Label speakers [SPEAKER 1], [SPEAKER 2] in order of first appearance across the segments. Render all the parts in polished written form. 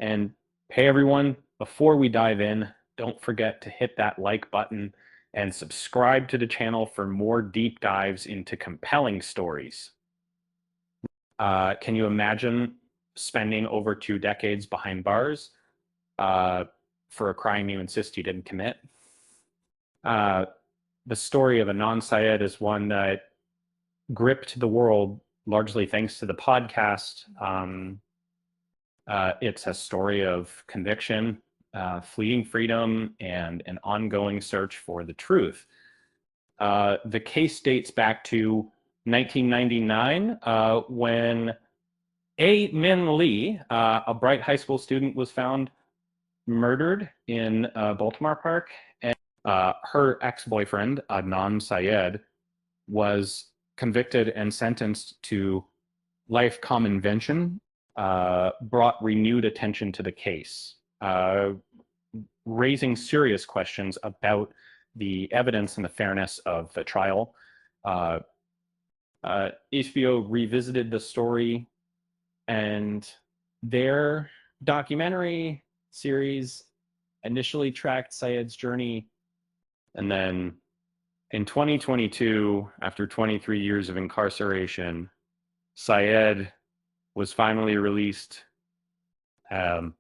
[SPEAKER 1] And hey, everyone, before we dive in, don't forget to hit that like button and subscribe to the channel for more deep dives into compelling stories. Can you imagine spending over 2 decades behind bars uh, for a crime you insist you didn't commit? Uh, the story of Adnan Syed is one that gripped the world largely thanks to the podcast. It's a story of conviction, fleeting freedom, and an ongoing search for the truth. The case dates back to 1999 when A. Min Lee, a bright high school student, was found murdered in Baltimore Park. And her ex-boyfriend, Adnan Syed, was convicted and sentenced to life convention, brought renewed attention to the case, raising serious questions about the evidence and the fairness of the trial. Uh, HBO revisited the story, and their documentary series initially tracked Syed's journey, and then in 2022, after 23 years of incarceration, Syed was finally released. Um,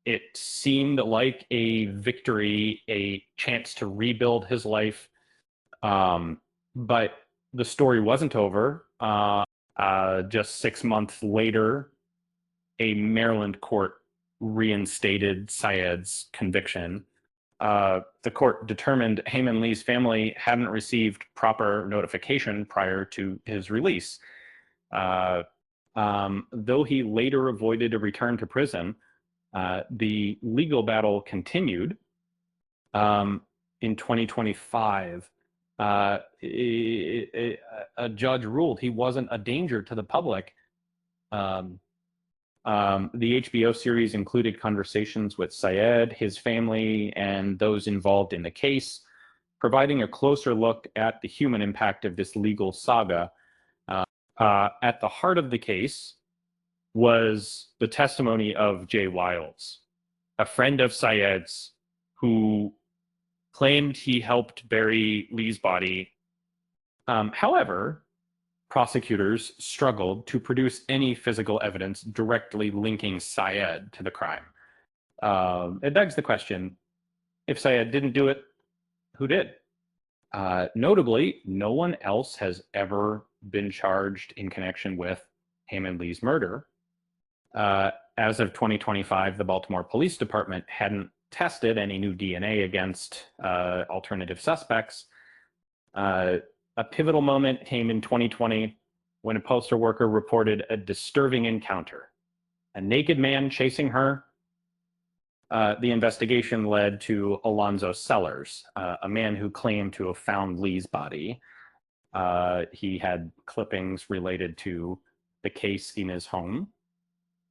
[SPEAKER 1] it seemed like a victory, a chance to rebuild his life. But the story wasn't over. Just 6 months later, a Maryland court reinstated Syed's conviction. The court determined Heyman Lee's family hadn't received proper notification prior to his release. Uh, though he later avoided a return to prison, the legal battle continued. In 2025, a judge ruled he wasn't a danger to the public. Um, the HBO series included conversations with Syed, his family, and those involved in the case, providing a closer look at the human impact of this legal saga. At the heart of the case was the testimony of Jay Wiles, a friend of Syed's who claimed he helped bury Lee's body. However, prosecutors struggled to produce any physical evidence directly linking Syed to the crime. It begs the question, if Syed didn't do it, who did? Notably, no one else has ever been charged in connection with Heyman Lee's murder. As of 2025, the Baltimore Police Department hadn't tested any new DNA against alternative suspects. A pivotal moment came in 2020 when a postal worker reported a disturbing encounter. A naked man chasing her. The investigation led to Alonzo Sellers, a man who claimed to have found Lee's body. He had clippings related to the case in his home.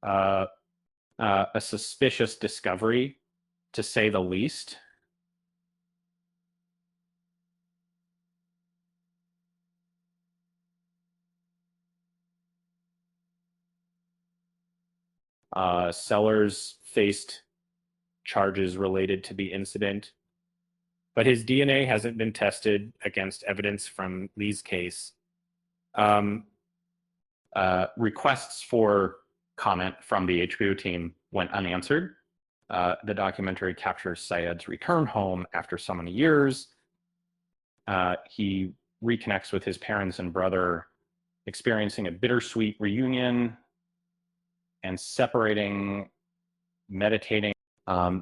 [SPEAKER 1] A suspicious discovery, to say the least. Sellers faced charges related to the incident, but his DNA hasn't been tested against evidence from Lee's case. Requests for comment from the HBO team went unanswered. The documentary captures Syed's return home after so many years. He reconnects with his parents and brother, experiencing a bittersweet reunion and separating, meditating.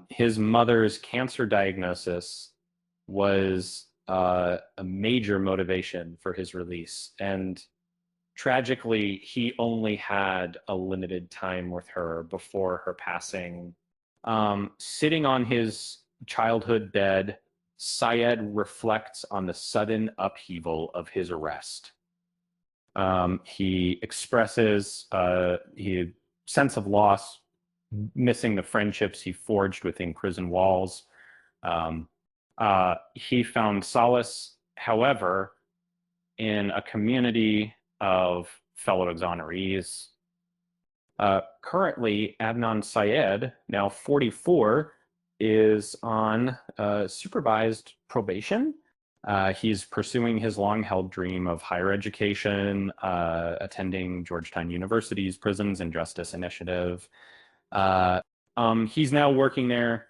[SPEAKER 1] His mother's cancer diagnosis was a major motivation for his release. And tragically, he only had a limited time with her before her passing. Sitting on his childhood bed, Syed reflects on the sudden upheaval of his arrest. He expresses his sense of loss, missing the friendships he forged within prison walls. He found solace, however, in a community of fellow exonerees. Currently, Adnan Syed, now 44, is on supervised probation. He's pursuing his long-held dream of higher education, attending Georgetown University's Prisons and Justice Initiative. He's now working there,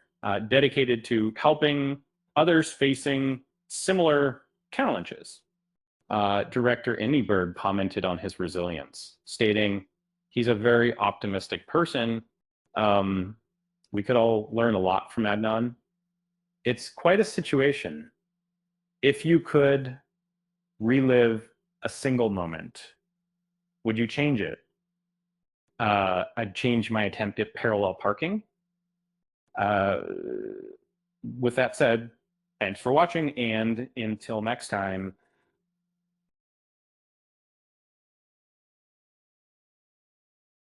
[SPEAKER 1] dedicated to helping others facing similar challenges. Director Bird commented on his resilience, stating, "He's a very optimistic person. We could all learn a lot from Adnan. It's quite a situation. If you could relive a single moment, would you change it?" I'd change my attempt at parallel parking. With that said, thanks for watching, and until next time,